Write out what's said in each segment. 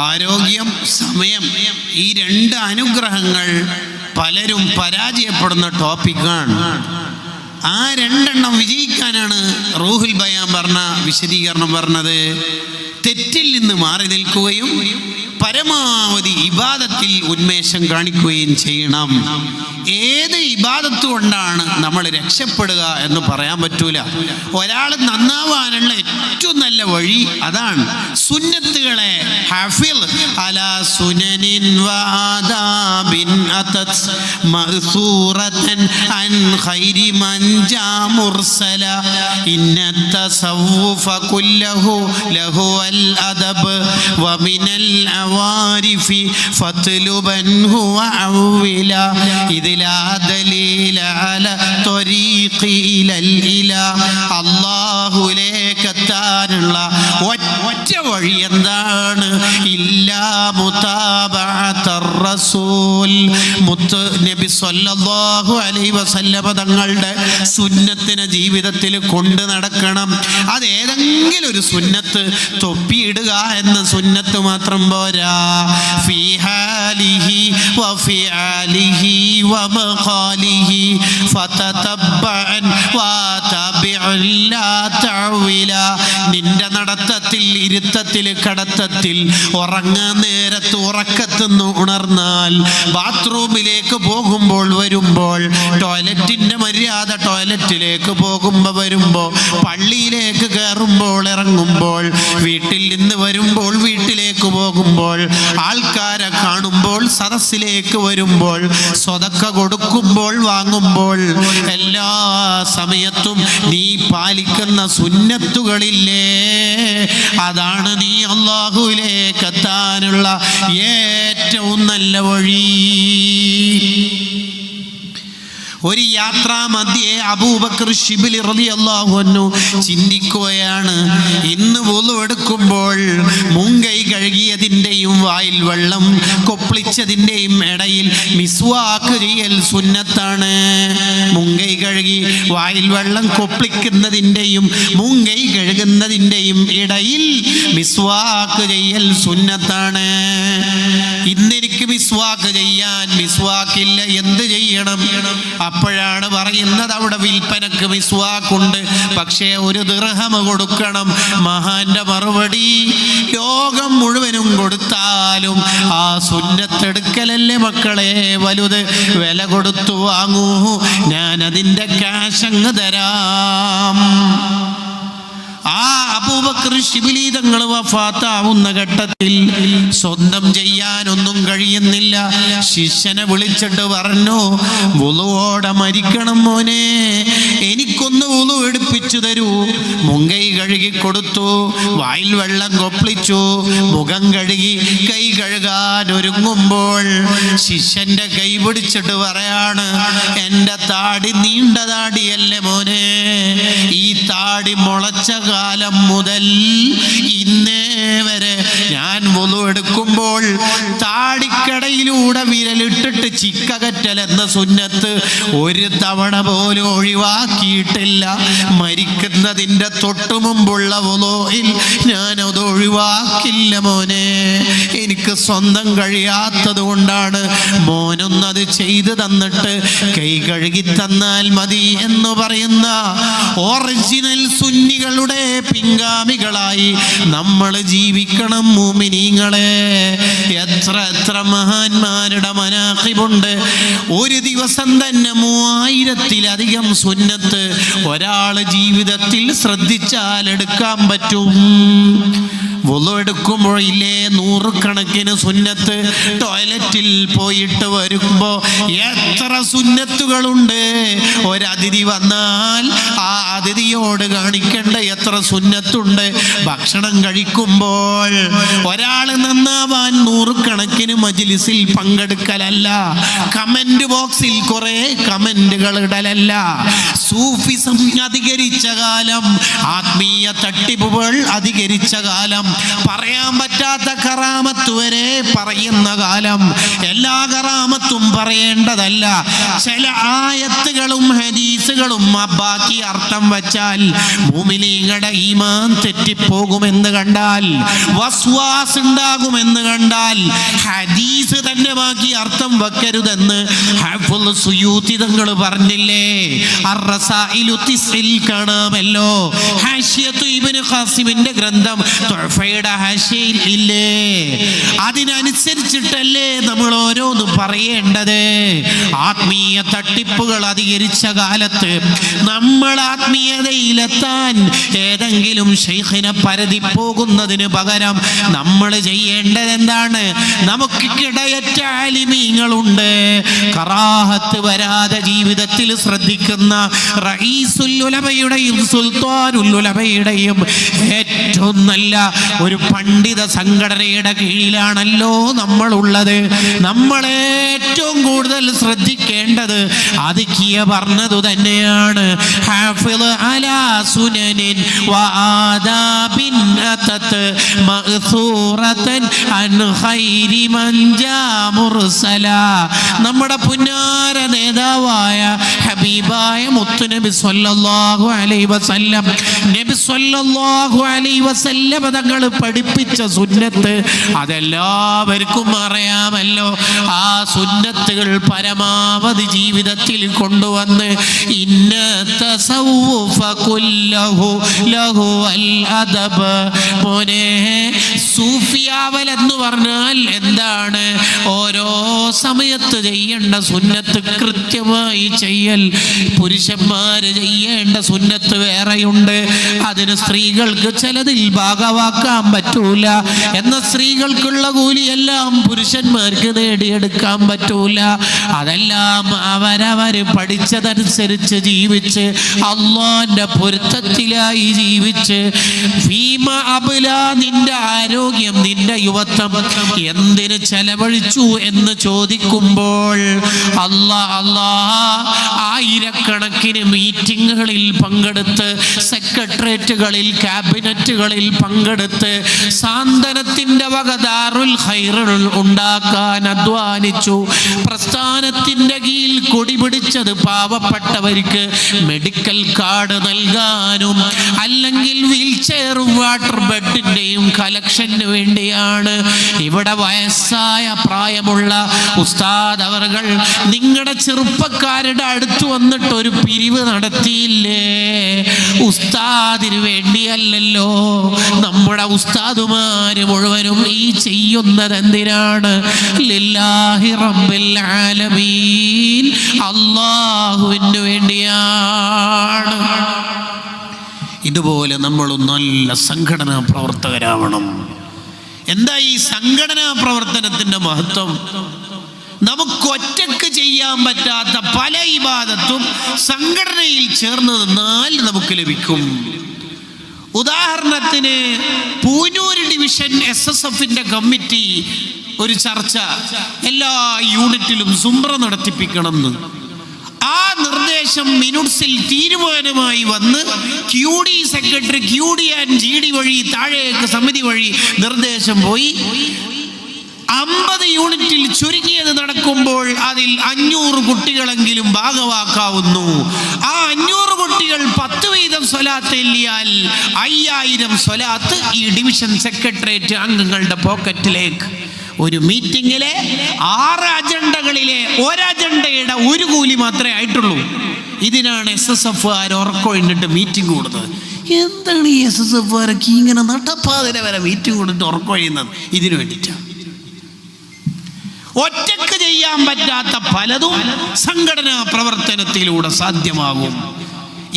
ആരോഗ്യം, സമയം, ഈ രണ്ട് അനുഗ്രഹങ്ങൾ പലരും പരാജയപ്പെടുന്ന ടോപ്പിക്കാണ്. ആ രണ്ടെണ്ണം വിജയിക്കാനാണ് റൂഹുൽ ബയാൻ പറഞ്ഞ വിശദീകരണം പറഞ്ഞത്. തെറ്റിൽ നിന്ന് മാറി നിൽക്കുകയും പരമാവധി ഇബാദത്തിൽ ഉന്മേഷം കാണിക്കുകയും ചെയ്യണം. ഏത് ഇബാദത്ത് കൊണ്ടാണ് നമ്മൾ രക്ഷപ്പെടുക എന്ന് പറയാൻ പറ്റൂല. ഒരാൾ നന്നാവാനുള്ള ഏറ്റവും നല്ല വഴി അതാണ്. സുന്നത്തുകളെ ഹഫിള് അലാ സുനനിൻ വആദാബിൻ അതത് മഅ്സൂറതൻ അൻ ഖൈരി മൻ ജാ മുർസല ഇന്ന തസവ്വുഫ കുല്ലഹു ലഹു അൽ അദബ് വമിനൽ അവാരിഫി ഫത്ലുബൻഹു വഅവ്വില ഇതിലാ ദലീല അല ത്വരീഖി ഇലൽ ഇലാ. അല്ലാഹുവിലേക്കെത്താനുള്ള ഒറ്റ വഴി എന്താണ്? ഇല്ലാ മുതാബഅത്തർ റസൂൽ. മുത്ത് നബി സല്ലല്ലാഹു അലൈഹി വസല്ലമ തങ്ങളുടെ സുന്നത്തിനെ ജീവിതത്തിൽ കൊണ്ട് നടക്കണം. അതേതെങ്കിലും ഒരു സുന്നത്ത്, തൊപ്പിയിടുക എന്ന സുന്നത്ത് മാത്രം പോരാ. ഫീ ഹാലിഹി വഫിആലിഹി വമഖാലിഹി ഫതതബ്ബഅൻ വതബിഉൻ ലാ തഅവില. നിന്റെ നടത്തത്തിൽ, ഇരുത്തത്തിൽ, കടത്തത്തിൽ, ഉറങ്ങാൻ നേരത്ത് ഉറക്കത്തുനിന്ന് ഉണർന്നാൽ, ബാത്റൂമിലേക്ക് പോകുമ്പോൾ വരുമ്പോൾ, ടോയ്ലറ്റിന്റെ മര്യാദ ടോയ്ലറ്റിലേക്ക് പോകുമ്പോൾ വരുമ്പോൾ, പള്ളിയിലേക്ക് കയറുമ്പോൾ ഇറങ്ങുമ്പോൾ, വീട്ടിൽ നിന്ന് വരുമ്പോൾ വീട്ടിലേക്ക് പോകുമ്പോൾ, ആൾക്കാരെ കാണുമ്പോൾ, സദസ്സിലേക്ക് വരുമ്പോൾ, സ്വതക്ക കൊടുക്കുമ്പോൾ വാങ്ങുമ്പോൾ, എല്ലാ സമയത്തും നീ പാലിക്കുന്ന സുന്നത്തുകളില്ലേ, അതാണ് നീ അല്ലാഹുവിലേക്ക് എത്താനുള്ള ഏറ്റവും നല്ല വഴി. ഒരു യാത്രാ മധ്യേ അബൂബക്കർ ശിബിലി റളിയല്ലാഹു അൻഹു ചിന്തിക്കുകയാണ്, ഇന്ന് വുളു എടുക്കുമ്പോൾ മുങ്കൈ കഴുകിയതിൻ്റെയും വായിൽ വെള്ളം കൊപ്പിളിച്ചതിൻ്റെയും ഇടയിൽ മിസ്വാക്ക് ചെയ്യൽ സുന്നത്താണ്. മുങ്കൈ കഴുകി വായിൽ വെള്ളം കൊപ്പിളിക്കുന്നതിൻ്റെയും മുങ്കൈ കഴുകുന്നതിൻ്റെയും ഇടയിൽ മിസ്വാക്ക് ചെയ്യൽ സുന്നത്താണ്. ഇന്നെനിക്ക് മിസ്വാക്ക് ചെയ്യാൻ മിസ്വാക്കില്ല, എന്ത് ചെയ്യണം? അപ്പോഴാണ് പറയുന്നത്, അവിടെ വിൽപ്പനക്ക് മിസ്വാക്കുണ്ട്, പക്ഷേ ഒരു ദിർഹം കൊടുക്കണം. മഹാന്റെ മറുപടി, ലോകം മുഴുവനും കൊടുത്താലും ആ സുന്നത്തെടുക്കലല്ലേ മക്കളെ വലുത്. വില കൊടുത്തു വാങ്ങൂ, ഞാൻ അതിൻ്റെ ക്യാഷ് അങ്ങ് തരാം. ആ അബൂബക്കർ ശിബിലി തങ്ങൾ വഫാത്താവുന്ന ഘട്ടത്തിൽ സ്വന്തം ചെയ്യാനൊന്നും കഴിയുന്നില്ല. ശിഷ്യനെ വിളിച്ചിട്ട് പറഞ്ഞു, വുളുവോടെ മരിക്കണം മോനെ, എനിക്കൊന്ന് വുളു എടുപ്പിച്ചു തരൂ. മുങ്കൈ കഴുകി കൊടുത്തു, വായിൽ വെള്ളം കൊപ്പിളിച്ചു, മുഖം കഴുകി കൈ കഴുകാൻ ഒരുങ്ങുമ്പോൾ ശിഷ്യന്റെ കൈ പിടിച്ചിട്ട് പറയാണ്, എൻ്റെ താടി നീണ്ട താടിയല്ലേ മോനെ, ഈ താടി മുളച്ച കാലം മുതൽ ഇന്നേ വരെ ഞാൻ വുളു എടുക്കുമ്പോൾ താടിക്കടയിലൂടെ വിരലിട്ടിട്ട് ചിക്കകറ്റൽ എന്ന സുന്നത്ത് ഒരു തവണ പോലും ഒഴിവാക്കിയിട്ടില്ല. മരിക്കുന്നതിൻ്റെ തൊട്ടു മുമ്പുള്ള വുളുയിൽ ഞാനത് ഒഴിവാക്കില്ല മോനെ, എനിക്ക് സ്വന്തം കഴിയാത്തത് കൊണ്ടാണ്. മോനൊന്നത് ചെയ്തു തന്നിട്ട് കൈ കഴുകി തന്നാൽ മതി എന്ന് പറയുന്ന ഒറിജിനൽ സുന്നികളുടെ പിൻഗാമികളായി നമ്മൾ ജീവിക്കണം മുഅ്മിനീങ്ങളെ. എത്ര എത്ര മഹാന്മാരുടെ മനാഖിബുണ്ട്. ഒരു ദിവസം തന്നെ 3000-ലധികം സുന്നത്ത് ഒരാൾ ജീവിതത്തിൽ ശ്രദ്ധിച്ചാൽ എടുക്കാൻ പറ്റും. വുളു എടുക്കുമ്പോഴില്ലേ 100 കണക്കിന് സുന്നത്ത്. ടോയ്ലറ്റിൽ പോയിട്ട് വരുമ്പോ എത്ര സുന്നത്തുകളുണ്ട്. ഒരതിഥി വന്നാൽ ആ അതിഥിയോട് കാണിക്കേണ്ട എത്ര സുന്നത്തുണ്ട്. ഭക്ഷണം കഴിക്കുമ്പോൾ ഒരാൾ നന്നാവാൻ 100 കണക്കിന് മജ്‌ലിസിൽ പങ്കെടുക്കലല്ല, കമന്റ് ബോക്സിൽ കുറെ കമന്റുകൾ ഇടലല്ല. സൂഫിസം അധികരിച്ച കാലം, ആത്മീയ തട്ടിപ്പുകൾ അധികരിച്ച കാലം, പറയാൻ പറ്റാത്ത കറാമത്ത് വരെ പറയുന്ന കാലം. എല്ലാ കറാമത്തും പറയേണ്ടതല്ല. ചില ആയത്തുകളും ഹദീസുകളും ബാക്കി അർത്ഥം വച്ചാൽ മുഅ്മിനീങ്ങളുടെ ഈമാൻ തെറ്റിപ്പോകുമെന്ന് കണ്ടാൽ, വസ്വാസ് ഉണ്ടാകുമെന്ന് കണ്ടാൽ ഹദീസ് തന്നെ ബാക്കി അർത്ഥം വെക്കരുതെന്ന് ഹാഫിള് സുയൂത്തി തങ്ങൾ പറഞ്ഞില്ലേ? അർ-റസായിലു തിസ്ഇൽ കാണാമല്ലോ. ഹാഷിയത്തു ഇബ്നു ഖാസിമിന്റെ ഗ്രന്ഥം തുഹഫയുടെ ഹാഷിയയിൽ ഇല്ലേ? അതിനനുസരിച്ചിട്ടല്ലേ നമ്മൾ ഓരോന്നും പറയേണ്ടത്. ആത്മീയ തട്ടിപ്പുകൾ അധികരിച്ച കാലത്ത് നമ്മൾ ആത്മീയതയിലെത്താൻ ഏതെങ്കിലും ശൈഖിനെ പരതി പോകുന്നതിന് പകരം നമ്മൾ ചെയ്യേണ്ടത് എന്താണ്? നമുക്ക് കിടയറ്റ ആലിമീങ്ങളുണ്ട്, കറാഹത്ത് വരാതെ ജീവിതത്തിൽ ശ്രദ്ധിക്കുന്ന റഈസുൽ ഉലമയുടെയും സുൽത്താനുൽ ഉലമയുടെയും ഏറ്റവും നല്ല ഒരു പണ്ഡിത സംഘടനയുടെ കീഴിലാണല്ലോ നമ്മളുള്ളത്. നമ്മൾ ഏറ്റവും കൂടുതൽ ശ്രദ്ധിക്കേണ്ടത് അതിക്കിയ പറഞ്ഞതു തന്നെയാണ്. ഹാഫിള് അലാ സുനനിൻ വആദാബിൻ അതത് മഅ്സൂറതൻ അൻ ഖൈരി മൻ ജാ മുർസല. നമ്മുടെ പുന്നാര നേതാവായ ഹബീബായ മുത്തുനബി സ്വല്ലല്ലാഹു അലൈഹി വസല്ലം, നബി സ്വല്ലല്ലാഹു അലൈഹി വസല്ലം തങ്ങൾ പഠിപ്പിച്ച സുന്നത്ത് അതെല്ലാവർക്കും അറിയാമല്ലോ. ആ സുന്നത്തുകൾ പരമാവധി ജീവിതത്തിൽ കൊണ്ടുവന്ന് ഇന്ന തസവ്വുഫ കുല്ലഹു ലഹു അൽ അദബ്. മോനെ, സൂഫിയാവൽ എന്ന് പറഞ്ഞാൽ എന്താണ്? ഓരോ സമയത്ത് ചെയ്യേണ്ട സുന്നത്ത് കൃത്യമായി ചെയ്യൽ. പുരുഷന്മാര് ചെയ്യേണ്ട സുന്നത്ത് വേറെയുണ്ട്. അതിന് സ്ത്രീകൾക്ക് ചിലതിൽ ഭാഗവാക്കാൻ പറ്റൂല. എന്ന സ്ത്രീകൾക്കുള്ള കൂലിയെല്ലാം പുരുഷന്മാർക്ക് നേടിയെടുക്കാൻ പറ്റൂല. അതെല്ലാം അവരവര് പഠിച്ചതനുസരിച്ച് ജീവിച്ച് അള്ളാന്റെ പൊരുത്തത്തിലായി ജീവിച്ച് ഫീമ അബ്ല, നിന്റെ ആരോഗ്യം, നിന്റെ യുവത്വം എന്തിന് ചെലവഴിച്ചു എന്ന് ചോദിക്കുമ്പോൾ ആയിരക്കണക്കിന് മീറ്റിങ്ങുകളിൽ പങ്കെടുത്ത്, സെക്രട്ടേറിയറ്റുകളിൽ, ക്യാബിനറ്റുകളിൽ പങ്കെടുത്ത് സാന്ത്വനത്തിന്റെ വക ദാറുൽ ഖൈറുകൾ ഉണ്ടാക്കാൻ അധ്വാനിച്ചു. പ്രസ്ഥാനത്തിന്റെ കീഴിൽ കൊടി പിടിച്ചത് പാവപ്പെട്ടവർക്ക് മെഡിക്കൽ കാർഡ് നൽകാനും അല്ലെങ്കിൽ വീൽചെയറും വാട്ടർ ബെഡിന്റെയും കളക്ഷന് വേണ്ടിയാണ്. ഇവിടെ വയസ്സായ പ്രായമുള്ള ഉസ്താദ് അവർകൾ നിങ്ങളുടെ ചെറുപ്പക്കാരുടെ അടുത്ത് വന്നിട്ട് ഒരു പിരിവ് നടത്തിയില്ലേ? ഉസ്താദിന് വേണ്ടിയല്ലല്ലോ. നമ്മുടെ ഉസ്താദുമാര് മുഴുവനും ഈ ചെയ്യുന്നത് എന്തിനാണ്? ലില്ലാഹി റബ്ബിൽ ആലമീൻ, അല്ലാഹുവിന് വേണ്ടിയാണ്. ഇതുപോലെ നമ്മൾ നല്ല സംഘടനാ പ്രവർത്തകരാവണം. എന്താ ഈ സംഘടനാ പ്രവർത്തനത്തിന്റെ മഹത്വം? നമുക്ക് ഒറ്റക്ക് ചെയ്യാൻ പറ്റാത്ത പല ഇബാദത്തും സംഘടനയിൽ ചേർന്ന് നിന്നാൽ നമുക്ക് ലഭിക്കും. ഉദാഹരണത്തിന് പൂനൂർ ഡിവിഷൻ SSFന്റെ കമ്മിറ്റി ഒരു ചർച്ച എല്ലാ യൂണിറ്റിലും സുംറ നടത്തിപ്പിക്കണം എന്ന്. ആ നിർദ്ദേശം മിനുട്സിൽ തീരുമാനമായി വന്ന് QD secretary, QD and GD വഴി താഴേക്ക് സമിതി വഴി നിർദ്ദേശം പോയി. 50 യൂണിറ്റിൽ ചുരുങ്ങിയത് നടക്കുമ്പോൾ അതിൽ 500 കുട്ടികളെങ്കിലും ഭാഗവാക്കാവുന്നു. ആ 500 കുട്ടികൾ 10 വീതം സ്വലാത്ത് എല്ലിയാൽ 5000 സ്വലാത്ത് ഈ ഡിവിഷൻ സെക്രട്ടേറിയറ്റ് അംഗങ്ങളുടെ പോക്കറ്റിലേക്ക്. ഒരു മീറ്റിങ്ങിലെ 6 അജണ്ടകളിലെ ഒരജണ്ടയുടെ ഒരു കൂലി മാത്രമേ ആയിട്ടുള്ളൂ. ഇതിനാണ് SSFകാർ ഉറക്കൊഴിഞ്ഞിട്ട് മീറ്റിംഗ് കൂടുന്നത്. എന്താണ് ഈ SSFകാരൊക്കെ ഇങ്ങനെ നട്ടപ്പാതിര വരെ മീറ്റിംഗ് കൊടുത്തിട്ട് ഉറക്കൊഴിയുന്നത്? ഇതിനു വേണ്ടിയിട്ടാണ്. ഒറ്റക്ക് ചെയ്യാൻ പറ്റാത്ത പലതും സംഘടനാ പ്രവർത്തനത്തിലൂടെ സാധ്യമാകും.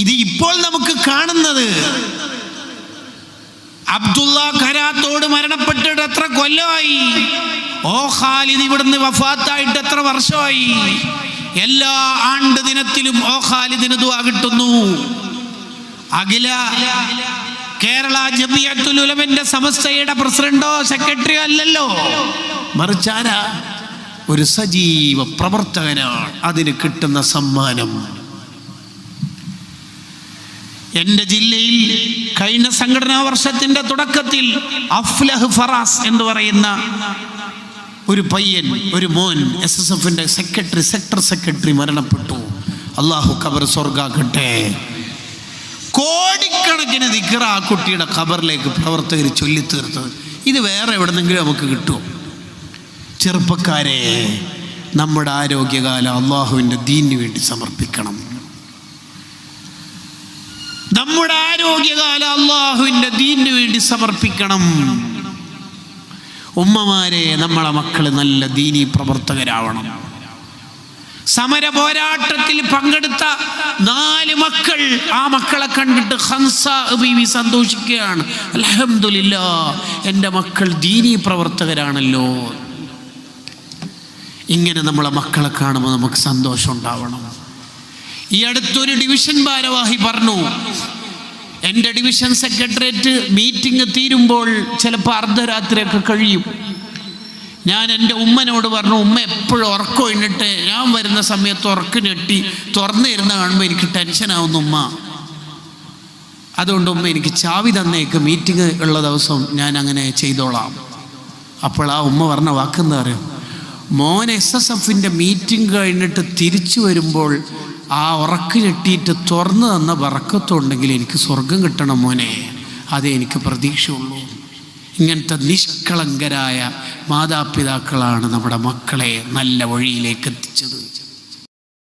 ഇത് ഇപ്പോൾ നമുക്ക് കാണുന്നത് അബ്ദുള്ള ഖരാത്തോട് മരണപ്പെട്ടിട്ട് എത്ര കൊല്ലമായി? ഓ ഖാലിദ് ഇവിടുന്ന് വഫാത്തായിട്ട് എത്ര വർഷമായി? എല്ലാ ആണ്ട് ദിനത്തിലും ഓ ഖാലിദിന് ദുആ കിട്ടുന്നു. അഖില കേരള ജമിയത്തുൽ ഉലമന്റെ സമസ്തയുടെ പ്രസിഡന്റോ സെക്രട്ടറിയോ അല്ലല്ലോ, മറിച്ചാരാ? ഒരു സജീവ പ്രവർത്തകനാണ്. അതിന് കിട്ടുന്ന സമ്മാനം എൻ്റെ ജില്ലയിൽ കഴിഞ്ഞ സംഘടനാ വർഷത്തിൻ്റെ തുടക്കത്തിൽ അഫ്ലഹ് ഫറാസ് എന്ന് പറയുന്ന ഒരു പയ്യൻ, ഒരു മോൻ, SSFന്റെ സെക്ടർ സെക്രട്ടറി മരണപ്പെട്ടു. അള്ളാഹു ഖബർ സ്വർഗാക്കട്ടെ. കോടിക്കണക്കിന് ദിക്ർ ആ കുട്ടിയുടെ ഖബറിലേക്ക് പ്രവർത്തകർ ചൊല്ലിത്തീർത്തത്. ഇത് വേറെ എവിടെന്നെങ്കിലും നമുക്ക് കിട്ടുമോ? ചെറുപ്പക്കാരെ, നമ്മുടെ ആരോഗ്യകാലം അള്ളാഹുവിൻ്റെ ദീനിന് വേണ്ടി സമർപ്പിക്കണം. നമ്മുടെ ആരോഗ്യകാലം അള്ളാഹുവിൻ്റെ ദീനിന് വേണ്ടി സമർപ്പിക്കണം. ഉമ്മമാരെ, നമ്മളെ മക്കള് നല്ല ദീനി പ്രവർത്തകരാവണം. സമര പോരാട്ടത്തിൽ പങ്കെടുത്ത 4 മക്കൾ, ആ മക്കളെ കണ്ടിട്ട് ഹംസ ബീവി സന്തോഷിക്കുകയാണ്. അൽഹംദുലില്ലാഹ്, എൻ്റെ മക്കൾ ദീനി പ്രവർത്തകരാണല്ലോ. ഇങ്ങനെ നമ്മളെ മക്കളെ കാണുമ്പോൾ നമുക്ക് സന്തോഷം ഉണ്ടാവണം. ഈ അടുത്തൊരു ഡിവിഷൻ ഭാരവാഹി പറഞ്ഞു, എൻ്റെ ഡിവിഷൻ സെക്രട്ടേറിയറ്റ് മീറ്റിംഗ് തീരുമ്പോൾ ചിലപ്പോൾ അർദ്ധരാത്രിയൊക്കെ കഴിയും. ഞാൻ എൻ്റെ ഉമ്മനോട് പറഞ്ഞു, ഉമ്മ എപ്പോഴും ഉറക്കം കഴിഞ്ഞിട്ട് ഞാൻ വരുന്ന സമയത്ത് ഉറക്കം ഞെട്ടി തുറന്നിരുന്ന് കാണുമ്പോൾ എനിക്ക് ടെൻഷനാവുന്നു ഉമ്മ. അതുകൊണ്ട് ഉമ്മ എനിക്ക് ചാവി തന്നേക്ക്, മീറ്റിംഗ് ഉള്ള ദിവസം ഞാൻ അങ്ങനെ ചെയ്തോളാം. അപ്പോൾ ആ ഉമ്മ പറഞ്ഞ വാക്കെന്താ അറിയാം? മോൻ SSFന്റെ മീറ്റിംഗ് കഴിഞ്ഞിട്ട് തിരിച്ചു വരുമ്പോൾ ആ ഉറക്ക് ഞെട്ടിയിട്ട് തുറന്നു തന്ന ബറക്കത്തുണ്ടെങ്കിൽ എനിക്ക് സ്വർഗം കിട്ടണം മോനെ, അതേ എനിക്ക് പ്രതീക്ഷയുള്ളൂ. ഇങ്ങനത്തെ നിഷ്കളങ്കരായ മാതാപിതാക്കളാണ് നമ്മുടെ മക്കളെ നല്ല വഴിയിലേക്ക് എത്തിച്ചത്.